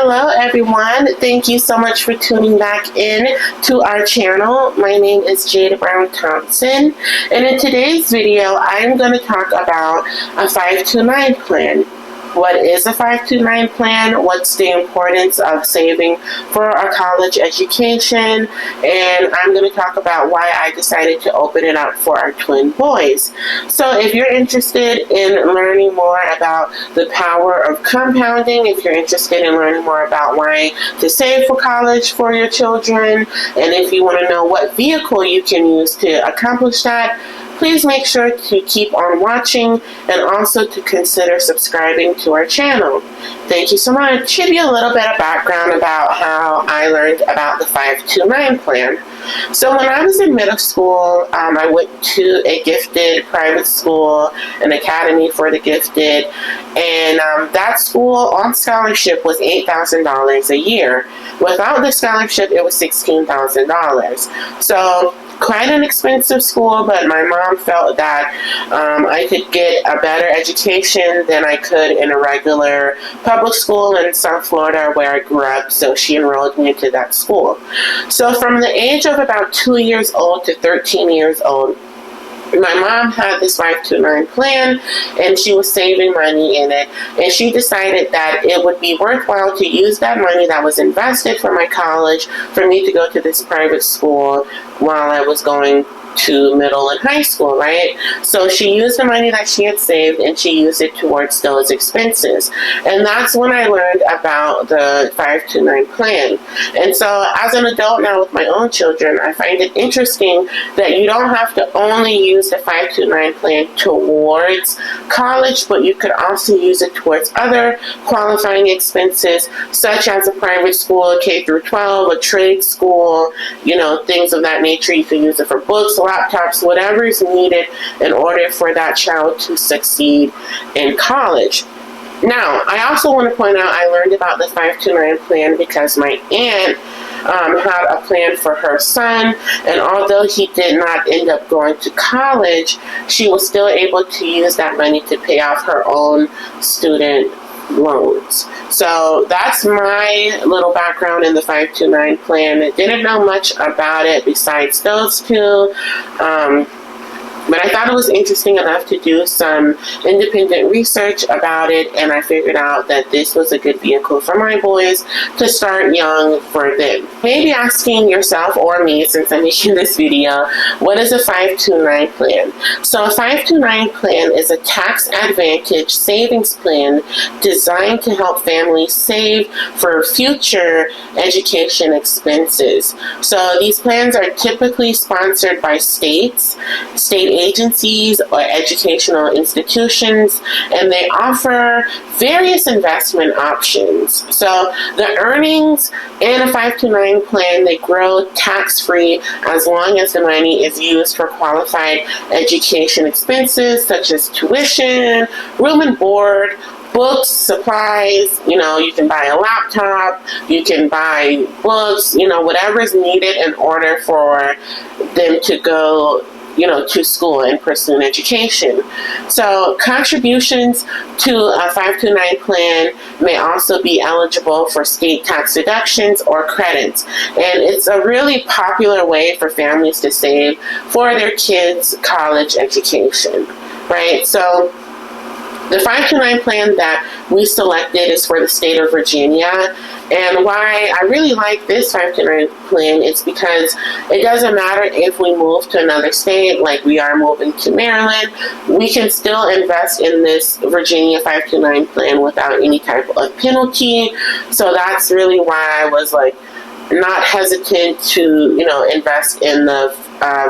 Hello everyone. Thank you so much for tuning back in to our channel. My name is Jada Brown Thompson, and in today's video I'm going to talk about a 529 plan. What is a 529 plan? What's the importance of saving for a college education? And I'm going to talk about why I decided to open it up for our twin boys. So if you're interested in learning more about the power of compounding, if you're interested in learning more about why to save for college for your children, and if you want to know what vehicle you can use to accomplish that, please make sure to keep on watching and also to consider subscribing to our channel. Thank you so much. Give you a little bit of background about how I learned about the 529 plan. So when I was in middle school, I went to a gifted private school, an academy for the gifted, and that school on scholarship was $8,000 a year. Without the scholarship, it was $16,000. So quite an expensive school, but my mom felt that I could get a better education than I could in a regular public school in South Florida where I grew up, so she enrolled me into that school. So from the age of about 2 years old to 13 years old, my mom had this 529 plan, and she was saving money in it, and she decided that it would be worthwhile to use that money that was invested for my college for me to go to this private school while I was going to middle and high school, right? So she used the money that she had saved and she used it towards those expenses. And that's when I learned about the 529 plan. And so as an adult now with my own children, I find it interesting that you don't have to only use the 529 plan towards college, but you could also use it towards other qualifying expenses, such as a private school, K through 12, a trade school, things of that nature. You can use it for books, laptops, whatever is needed in order for that child to succeed in college. Now, I also want to point out I learned about the 529 plan because my aunt had a plan for her son, and although he did not end up going to college, she was still able to use that money to pay off her own student loans. So that's my little background in the 529 plan. I didn't know much about it besides those two. But I thought it was interesting enough to do some independent research about it, and I figured out that this was a good vehicle for my boys to start young for them. Maybe asking yourself or me, since I'm making this video, what is a 529 plan? So a 529 plan is a tax advantage savings plan designed to help families save for future education expenses. So these plans are typically sponsored by state agencies or educational institutions, and they offer various investment options. So the earnings in a 529 plan, they grow tax-free as long as the money is used for qualified education expenses such as tuition, room and board, books, supplies. You can buy a laptop, you can buy books, whatever is needed in order for them to go to school and pursue an education. So contributions to a 529 plan may also be eligible for state tax deductions or credits. And it's a really popular way for families to save for their kids' college education, right? So the 529 plan that we selected is for the state of Virginia. And why I really like this 529 plan is because it doesn't matter if we move to another state, like we are moving to Maryland, we can still invest in this Virginia 529 plan without any type of penalty. So that's really why I was not hesitant to, invest in the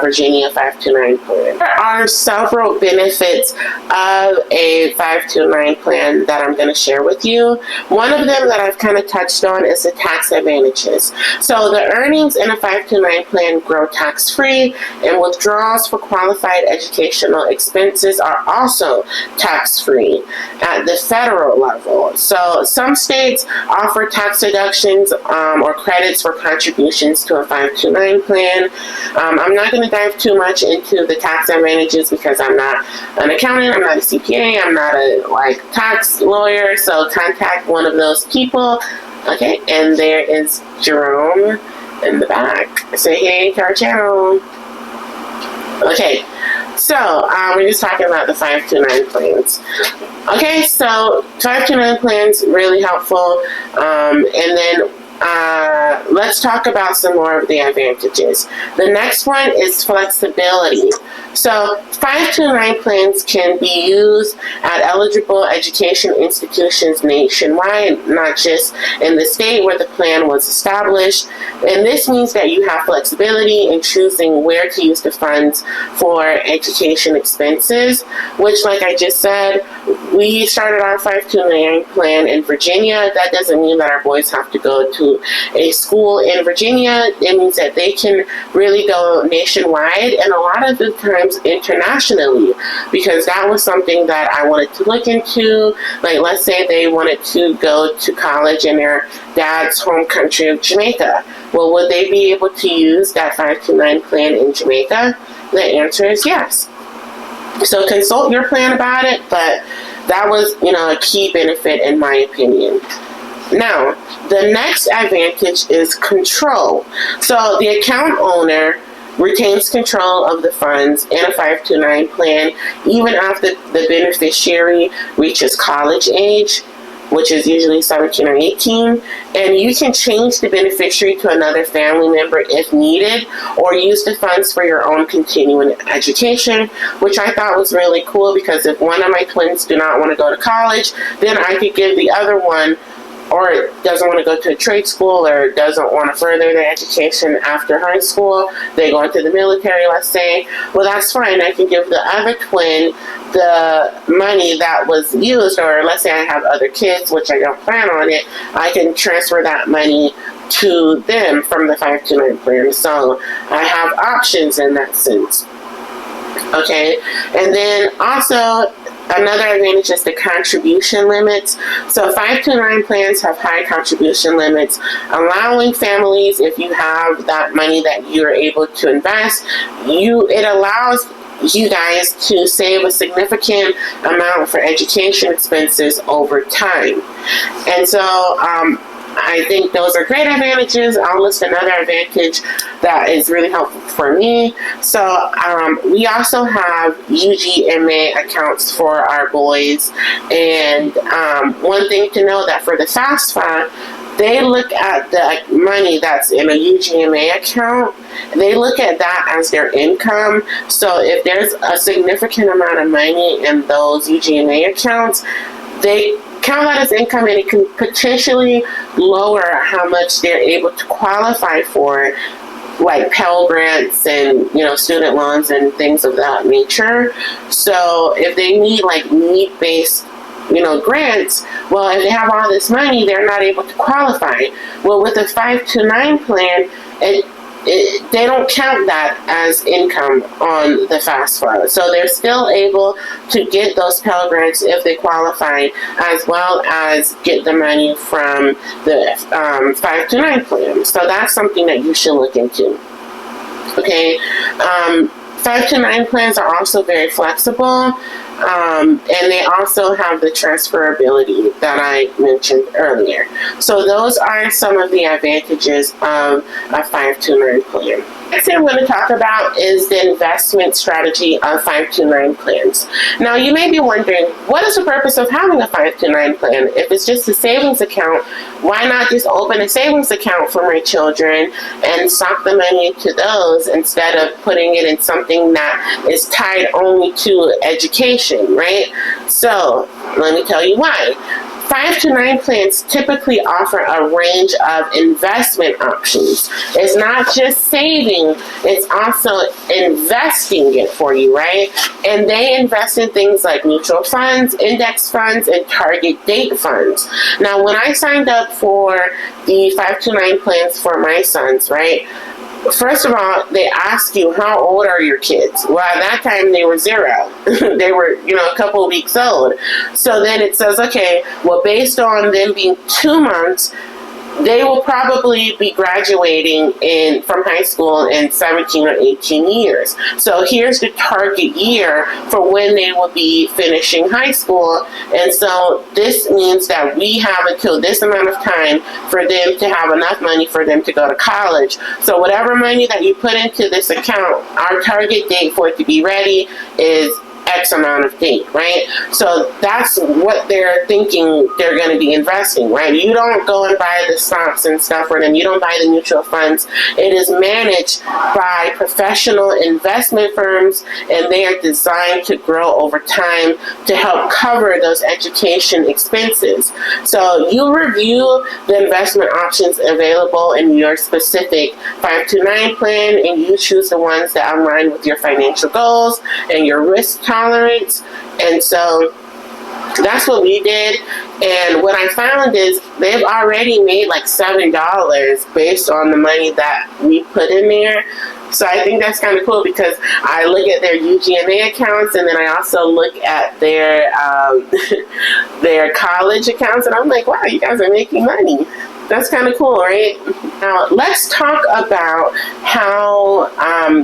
Virginia 529 plan. There are several benefits of a 529 plan that I'm going to share with you. One of them that I've kind of touched on is the tax advantages. So the earnings in a 529 plan grow tax-free, and withdrawals for qualified educational expenses are also tax-free at the federal level. So some states offer tax deductions or credits for contributions to a 529 plan. I'm not going to dive too much into the tax advantages because I'm not an accountant, I'm not a CPA, I'm not a tax lawyer, so contact one of those people. Okay, and there is Jerome in the back. Say hey to our channel. Okay, so we're just talking about the 529 plans. Okay, so 529 plans, really helpful. And then let's talk about some more of the advantages. The next one is flexibility. So 529 plans can be used at eligible education institutions nationwide, not just in the state where the plan was established. And this means that you have flexibility in choosing where to use the funds for education expenses, which, like I just said, we started our 529 plan in Virginia. That doesn't mean that our boys have to go to a school in Virginia. It means that they can really go nationwide and a lot of the times internationally, because that was something that I wanted to look into. Like, let's say they wanted to go to college in their dad's home country of Jamaica. Well, would they be able to use that 529 plan in Jamaica? The answer is yes. So consult your plan about it, but that was, a key benefit in my opinion. Now, the next advantage is control. So the account owner retains control of the funds in a 529 plan even after the beneficiary reaches college age, which is usually 17 or 18, and you can change the beneficiary to another family member if needed, or use the funds for your own continuing education, which I thought was really cool, because if one of my twins do not want to go to college, then I could give the other one, or doesn't want to go to a trade school, or doesn't want to further their education after high school, they go into the military, let's say, well, that's fine. I can give the other twin the money that was used, or let's say I have other kids, which I don't plan on it, I can transfer that money to them from the 529 plan. So I have options in that sense. Okay, and then also another advantage is the contribution limits. So 529 plans have high contribution limits, allowing families, if you have that money that you're able to invest, it allows you guys to save a significant amount for education expenses over time. And so I think those are great advantages. I'll list another advantage that is really helpful for me. So we also have UGMA accounts for our boys. And one thing to know that for the FAFSA, they look at the money that's in a UGMA account, they look at that as their income. So if there's a significant amount of money in those UGMA accounts, they count that as income, and it can potentially lower how much they're able to qualify for, like Pell Grants and student loans and things of that nature. So if they need like need-based grants, well, if they have all this money, they're not able to qualify. Well, with a 529 plan, they don't count that as income on the FAFSA. So they're still able to get those Pell Grants if they qualify, as well as get the money from the 529 plan. So that's something that you should look into. Okay, 529 plans are also very flexible. And they also have the transferability that I mentioned earlier. So those are some of the advantages of a 529 plan. Next thing I'm going to talk about is the investment strategy of 529 plans. Now, you may be wondering, what is the purpose of having a 529 plan? If it's just a savings account, why not just open a savings account for my children and sock the money into those instead of putting it in something that is tied only to education, right? So let me tell you why. 529 plans typically offer a range of investment options. It's not just saving, it's also investing it for you, right? And they invest in things like mutual funds, index funds, and target date funds. Now, when I signed up for the 529 plans for my sons, right? First of all, they ask you, how old are your kids? Well, at that time, they were 0. They were, a couple of weeks old. So then it says, okay, well, based on them being 2 months, they will probably be graduating from high school in 17 or 18 years. So here's the target year for when they will be finishing high school. And so this means that we have until this amount of time for them to have enough money for them to go to college. So whatever money that you put into this account, our target date for it to be ready is X amount of date, right? So that's what they're thinking they're going to be investing, right? You don't go and buy the stocks and stuff for them. You don't buy the mutual funds. It is managed by professional investment firms, and they are designed to grow over time to help cover those education expenses. So you review the investment options available in your specific 529 plan, and you choose the ones that align with your financial goals and your risk tolerance. And so that's what we did. And what I found is they've already made like $7 based on the money that we put in there. So I think that's kind of cool, because I look at their UGMA accounts, and then I also look at their their college accounts, and I'm like, wow, you guys are making money. That's kind of cool, right? Now, let's talk about how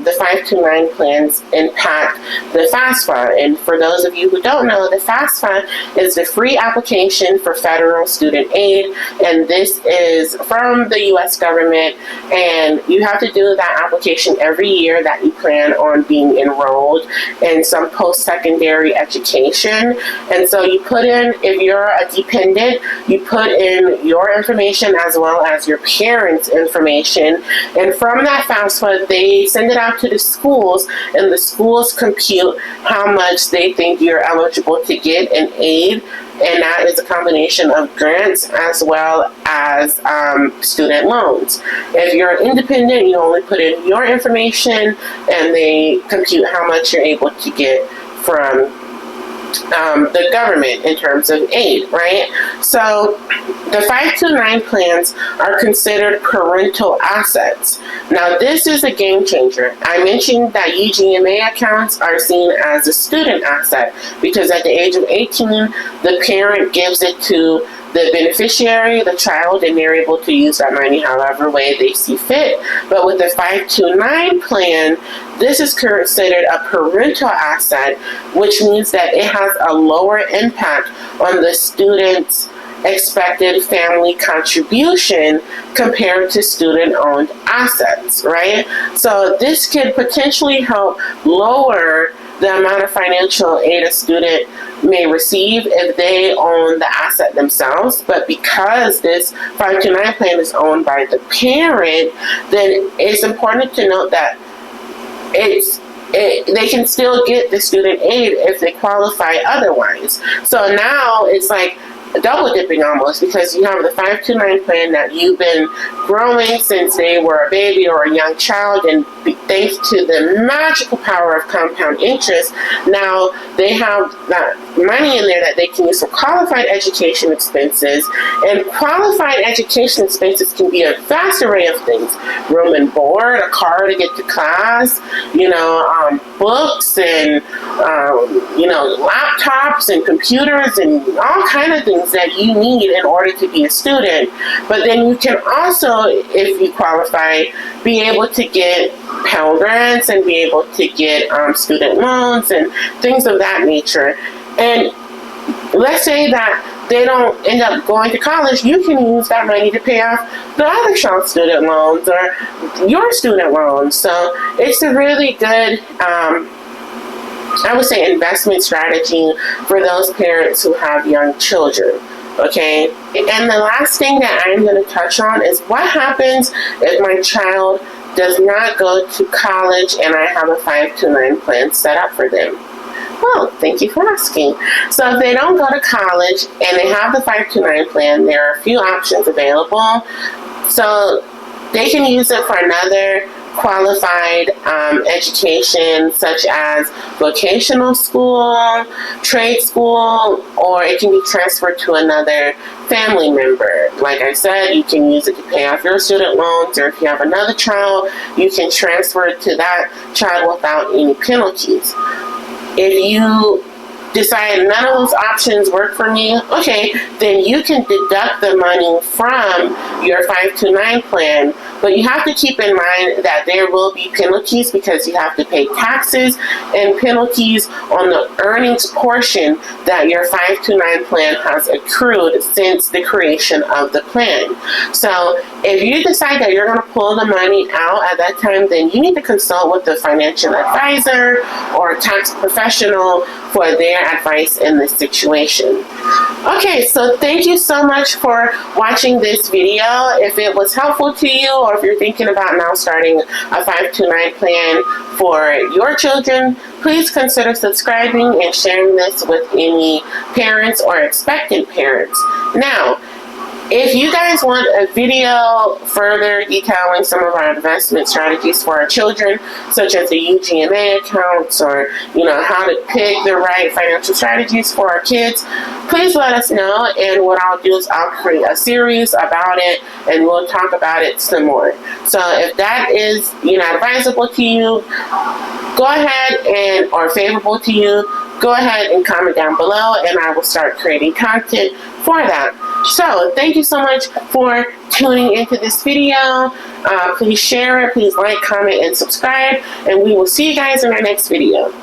the 529 plans impact the FAFSA. And for those of you who don't know, the FAFSA is the free application for federal student aid. And this is from the U.S. government. And you have to do that application every year that you plan on being enrolled in some post-secondary education. And so you put in, if you're a dependent, you put in your information as well as your parents' information, and from that FAFSA they send it out to the schools, and the schools compute how much they think you're eligible to get in aid, and that is a combination of grants as well as student loans. If you're independent, you only put in your information, and they compute how much you're able to get from the government in terms of aid, right? So the 529 plans are considered parental assets. Now, this is a game changer. I mentioned that UGMA accounts are seen as a student asset because at the age of 18, the parent gives it to the beneficiary, the child, and they're able to use that money however way they see fit. But with the 529 plan, this is considered a parental asset, which means that it has a lower impact on the student's expected family contribution compared to student-owned assets, right? So this could potentially help lower the amount of financial aid a student may receive if they own the asset themselves. But because this 529 plan is owned by the parent, then it's important to note that they can still get the student aid if they qualify otherwise. So now it's like double dipping almost, because you have the 529 plan that you've been growing since they were a baby or a young child, and thanks to the magical power of compound interest, now they have that money in there that they can use for qualified education expenses. And qualified education expenses can be a vast array of things: room and board, a car to get to class, books, and laptops and computers and all kind of things that you need in order to be a student. But then you can also, if you qualify, be able to get Pell Grants and be able to get student loans and things of that nature. And let's say that they don't end up going to college, you can use that money to pay off the other child's student loans or your student loans. So it's a really good I would say investment strategy for those parents who have young children. Okay, and the last thing that I'm going to touch on is what happens if my child does not go to college and I have a 529 plan set up for them. Well, thank you for asking. So if they don't go to college and they have the 529 plan, there are a few options available. So they can use it for another qualified education, such as vocational school, trade school, or it can be transferred to another family member. Like I said, you can use it to pay off your student loans, or if you have another child, you can transfer it to that child without any penalties. If you decide none of those options work for me, okay, then you can deduct the money from your 529 plan. But you have to keep in mind that there will be penalties because you have to pay taxes and penalties on the earnings portion that your 529 plan has accrued since the creation of the plan. So if you decide that you're going to pull the money out at that time, then you need to consult with the financial advisor or tax professional for their advice in this situation. Okay, so thank you so much for watching this video. If it was helpful to you, or if you're thinking about now starting a 529 plan for your children, please consider subscribing and sharing this with any parents or expectant parents. Now, if you guys want a video further detailing some of our investment strategies for our children, such as the UGMA accounts, or how to pick the right financial strategies for our kids, please let us know, and what I'll do is I'll create a series about it and we'll talk about it some more. So if that is advisable to you, go ahead or favorable to you, go ahead and comment down below and I will start creating content for that. So thank you so much for tuning into this video. Please share it, please like, comment, and subscribe, and we will see you guys in our next video.